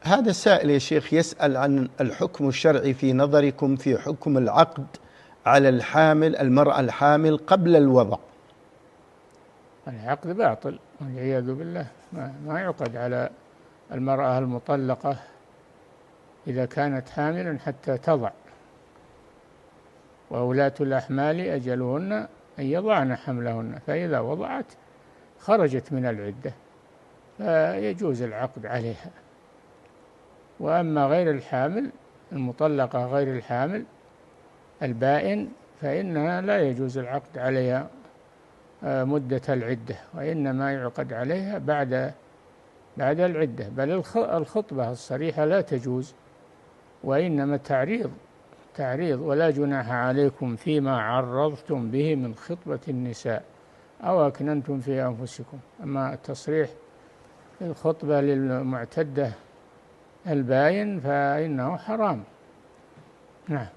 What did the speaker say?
هذا السائل يا شيخ يسأل عن الحكم الشرعي في نظركم في حكم العقد على الحامل، المرأة الحامل قبل الوضع. العقد باطل والعياذ بالله، ما يعقد على المرأة المطلقة إذا كانت حاملا حتى تضع، وأولاة الأحمال أجلهن أن يضعن حملهن، فإذا وضعت خرجت من العدة فيجوز العقد عليها. وأما غير الحامل، المطلقة غير الحامل البائن، فإنها لا يجوز العقد عليها مدة العدة، وإنما يعقد عليها بعد العدة. بل الخطبة الصريحة لا تجوز، وإنما تعريض. ولا جناح عليكم فيما عرضتم به من خطبة النساء أو أكننتم في أنفسكم. أما التصريح الخطبة للمعتدة الباين فإنه حرام. نعم.